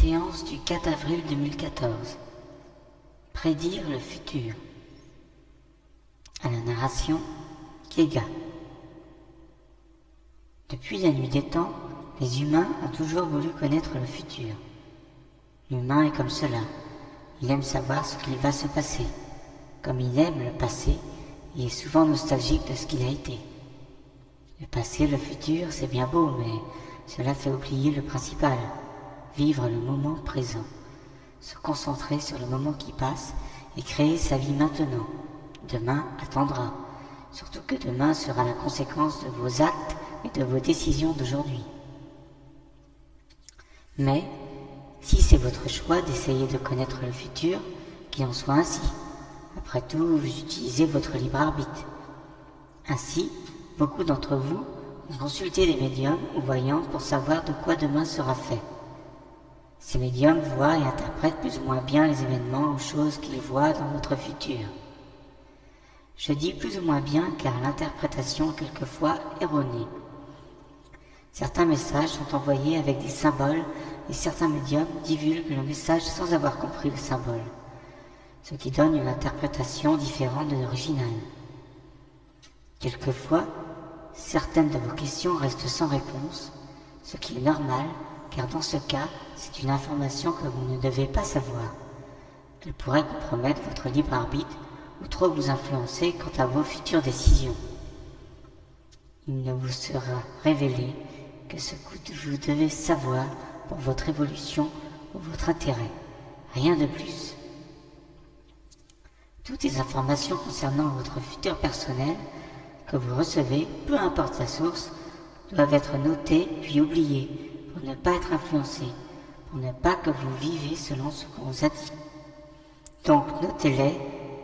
Séance du 4 avril 2014. Prédire le futur. À la narration, Kiega. Depuis la nuit des temps, les humains ont toujours voulu connaître le futur. L'humain est comme cela. Il aime savoir ce qu'il va se passer. Comme il aime le passé, il est souvent nostalgique de ce qu'il a été. Le passé, le futur, c'est bien beau, mais cela fait oublier le principal. Vivre le moment présent. Se concentrer sur le moment qui passe et créer sa vie maintenant. Demain attendra. Surtout que demain sera la conséquence de vos actes et de vos décisions d'aujourd'hui. Mais, si c'est votre choix d'essayer de connaître le futur, qu'il en soit ainsi. Après tout, vous utilisez votre libre arbitre. Ainsi, beaucoup d'entre vous ont consulté des médiums ou voyants pour savoir de quoi demain sera fait. Ces médiums voient et interprètent plus ou moins bien les événements ou choses qu'ils voient dans votre futur. Je dis plus ou moins bien car l'interprétation est quelquefois erronée. Certains messages sont envoyés avec des symboles et certains médiums divulguent le message sans avoir compris le symbole, ce qui donne une interprétation différente de l'original. Quelquefois, certaines de vos questions restent sans réponse, ce qui est normal car dans ce cas, c'est une information que vous ne devez pas savoir. Elle pourrait compromettre votre libre arbitre ou trop vous influencer quant à vos futures décisions. Il ne vous sera révélé que ce que vous devez savoir pour votre évolution ou votre intérêt, rien de plus. Toutes les informations concernant votre futur personnel que vous recevez, peu importe la source, doivent être notées puis oubliées pour ne pas être influencé, pour ne pas que vous vivez selon ce qu'on vous a dit. Donc notez-les,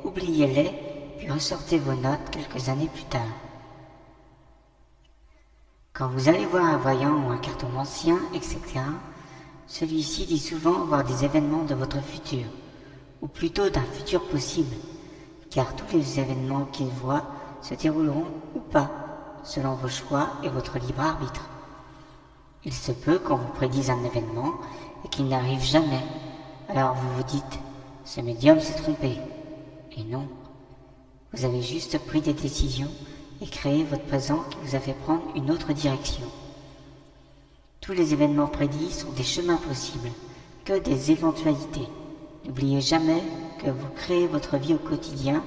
oubliez-les, puis ressortez vos notes quelques années plus tard. Quand vous allez voir un voyant ou un cartomancien, etc., celui-ci dit souvent voir des événements de votre futur, ou plutôt d'un futur possible, car tous les événements qu'il voit se dérouleront ou pas, selon vos choix et votre libre arbitre. Il se peut qu'on vous prédise un événement et qu'il n'arrive jamais. Alors vous vous dites, ce médium s'est trompé. Et non, vous avez juste pris des décisions et créé votre présent qui vous a fait prendre une autre direction. Tous les événements prédits sont des chemins possibles, que des éventualités. N'oubliez jamais que vous créez votre vie au quotidien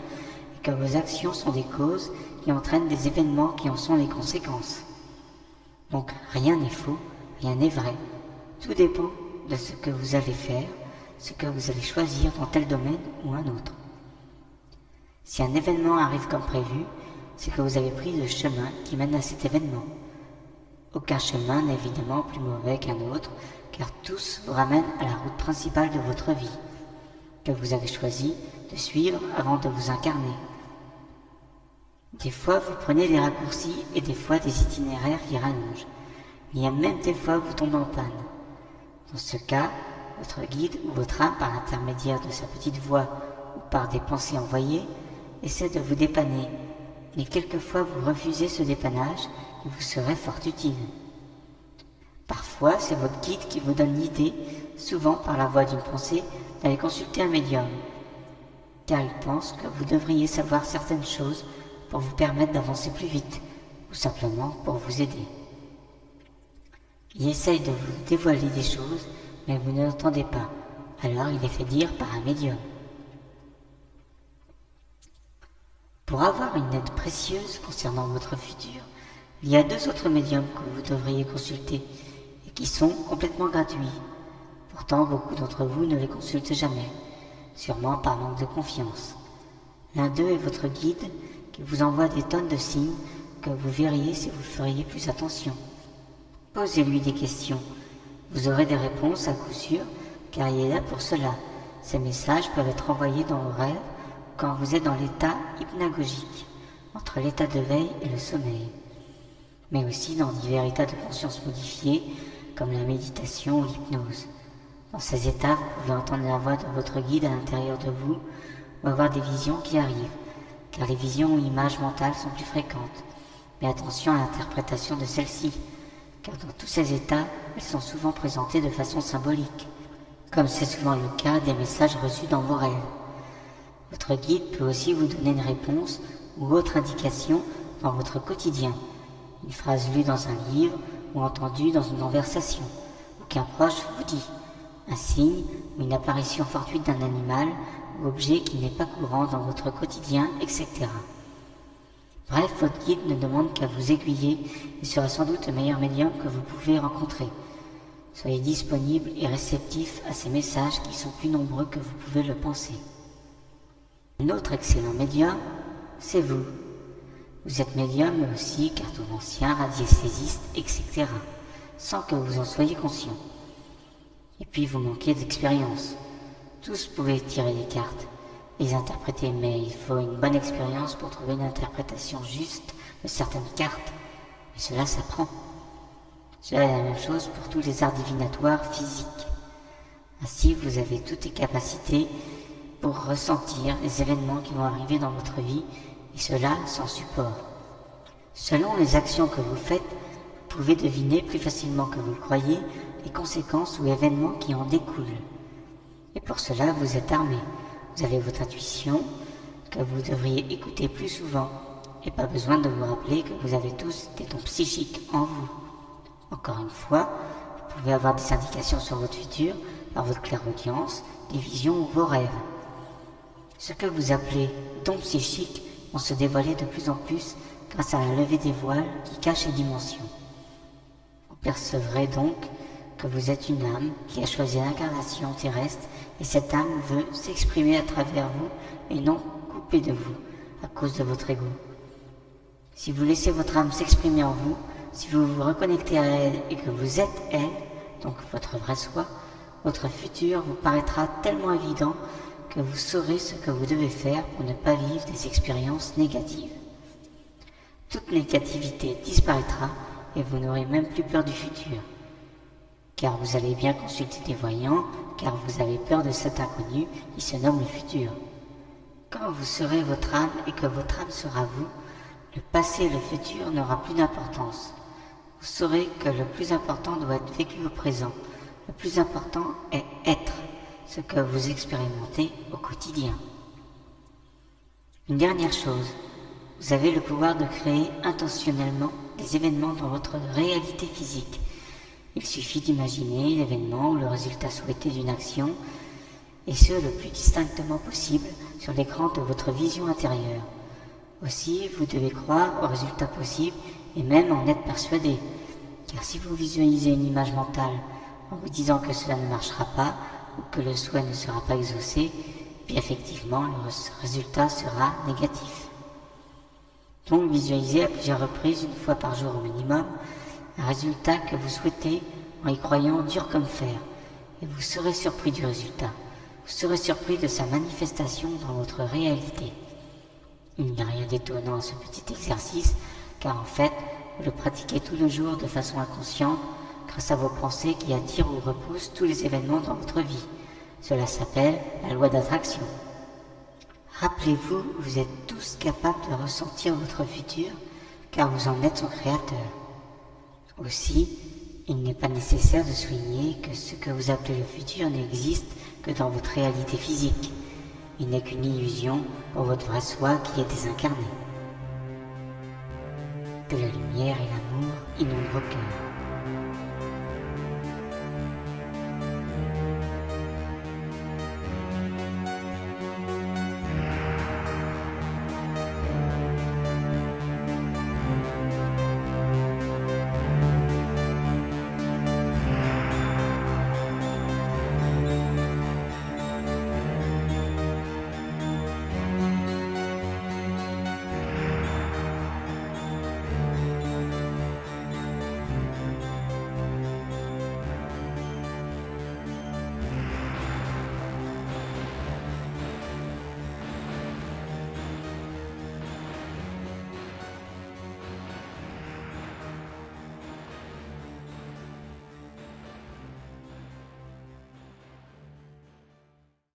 et que vos actions sont des causes qui entraînent des événements qui en sont les conséquences. Donc rien n'est faux, rien n'est vrai. Tout dépend de ce que vous allez faire, ce que vous allez choisir dans tel domaine ou un autre. Si un événement arrive comme prévu, c'est que vous avez pris le chemin qui mène à cet événement. Aucun chemin n'est évidemment plus mauvais qu'un autre, car tous vous ramènent à la route principale de votre vie, que vous avez choisi de suivre avant de vous incarner. Des fois, vous prenez des raccourcis et des fois des itinéraires qui rallongent. Il y a même des fois où vous tombez en panne. Dans ce cas, votre guide ou votre âme, par l'intermédiaire de sa petite voix ou par des pensées envoyées, essaie de vous dépanner. Mais quelquefois, vous refusez ce dépannage qui vous serait fort utile. Parfois, c'est votre guide qui vous donne l'idée, souvent par la voix d'une pensée, d'aller consulter un médium, car il pense que vous devriez savoir certaines choses pour vous permettre d'avancer plus vite, ou simplement pour vous aider. Il essaye de vous dévoiler des choses, mais vous ne l'entendez pas, alors il est fait dire par un médium. Pour avoir une aide précieuse concernant votre futur, il y a 2 autres médiums que vous devriez consulter, et qui sont complètement gratuits. Pourtant, beaucoup d'entre vous ne les consultent jamais, sûrement par manque de confiance. L'un d'eux est votre guide, qui vous envoie des tonnes de signes que vous verriez si vous feriez plus attention. Posez-lui des questions. Vous aurez des réponses à coup sûr, car il est là pour cela. Ces messages peuvent être envoyés dans vos rêves quand vous êtes dans l'état hypnagogique, entre l'état de veille et le sommeil, mais aussi dans divers états de conscience modifiés, comme la méditation ou l'hypnose. Dans ces états, vous pouvez entendre la voix de votre guide à l'intérieur de vous ou avoir des visions qui arrivent, car les visions ou images mentales sont plus fréquentes. Mais attention à l'interprétation de celles-ci, car dans tous ces états, elles sont souvent présentées de façon symbolique. comme c'est souvent le cas des messages reçus dans vos rêves. Votre guide peut aussi vous donner une réponse ou autre indication dans votre quotidien, une phrase lue dans un livre ou entendue dans une conversation, ou qu'un proche vous dit, un signe ou une apparition fortuite d'un animal ou objet qui n'est pas courant dans votre quotidien, etc. Bref, votre guide ne demande qu'à vous aiguiller et sera sans doute le meilleur médium que vous pouvez rencontrer. Soyez disponible et réceptif à ces messages qui sont plus nombreux que vous pouvez le penser. Un autre excellent médium, c'est vous. Vous êtes médium mais aussi cartomancien, radiesthésiste, etc. sans que vous en soyez conscient. Et puis vous manquez d'expérience. Tous pouvez tirer les cartes, les interpréter, mais il faut une bonne expérience pour trouver une interprétation juste de certaines cartes. Mais cela s'apprend. Cela est la même chose pour tous les arts divinatoires physiques. Ainsi, vous avez toutes les capacités pour ressentir les événements qui vont arriver dans votre vie, et cela sans support. Selon les actions que vous faites, vous pouvez deviner plus facilement que vous le croyez les conséquences ou événements qui en découlent. Et pour cela, vous êtes armé. Vous avez votre intuition, que vous devriez écouter plus souvent, et pas besoin de vous rappeler que vous avez tous des dons psychiques en vous. Encore une fois, vous pouvez avoir des indications sur votre futur par votre clairaudience, des visions ou vos rêves. Ce que vous appelez dons psychiques vont se dévoiler de plus en plus grâce à la levée des voiles qui cachent les dimensions. Vous percevrez donc que vous êtes une âme qui a choisi l'incarnation terrestre et cette âme veut s'exprimer à travers vous et non couper de vous à cause de votre ego. Si vous laissez votre âme s'exprimer en vous, si vous vous reconnectez à elle et que vous êtes elle, donc votre vrai soi, votre futur vous paraîtra tellement évident que vous saurez ce que vous devez faire pour ne pas vivre des expériences négatives. Toute négativité disparaîtra et vous n'aurez même plus peur du futur. Car vous allez bien consulter des voyants, car vous avez peur de cet inconnu qui se nomme le futur. Quand vous serez votre âme et que votre âme sera vous, le passé et le futur n'aura plus d'importance. Vous saurez que le plus important doit être vécu au présent. Le plus important est être, ce que vous expérimentez au quotidien. Une dernière chose, vous avez le pouvoir de créer intentionnellement des événements dans votre réalité physique. Il suffit d'imaginer l'événement ou le résultat souhaité d'une action, et ce le plus distinctement possible sur l'écran de votre vision intérieure. Aussi, vous devez croire au résultat possible et même en être persuadé, car si vous visualisez une image mentale en vous disant que cela ne marchera pas ou que le souhait ne sera pas exaucé, puis effectivement le résultat sera négatif. Donc visualisez à plusieurs reprises, une fois par jour au minimum, un résultat que vous souhaitez en y croyant dur comme fer, et vous serez surpris du résultat. Vous serez surpris de sa manifestation dans votre réalité. Il n'y a rien d'étonnant à ce petit exercice, car en fait, vous le pratiquez tous les jours de façon inconsciente, grâce à vos pensées qui attirent ou repoussent tous les événements dans votre vie. Cela s'appelle la loi d'attraction. Rappelez-vous, vous êtes tous capables de ressentir votre futur, car vous en êtes son créateur. Aussi, il n'est pas nécessaire de souligner que ce que vous appelez le futur n'existe que dans votre réalité physique. Il n'est qu'une illusion pour votre vrai soi qui est désincarné. Que la lumière et l'amour inondent vos cœurs.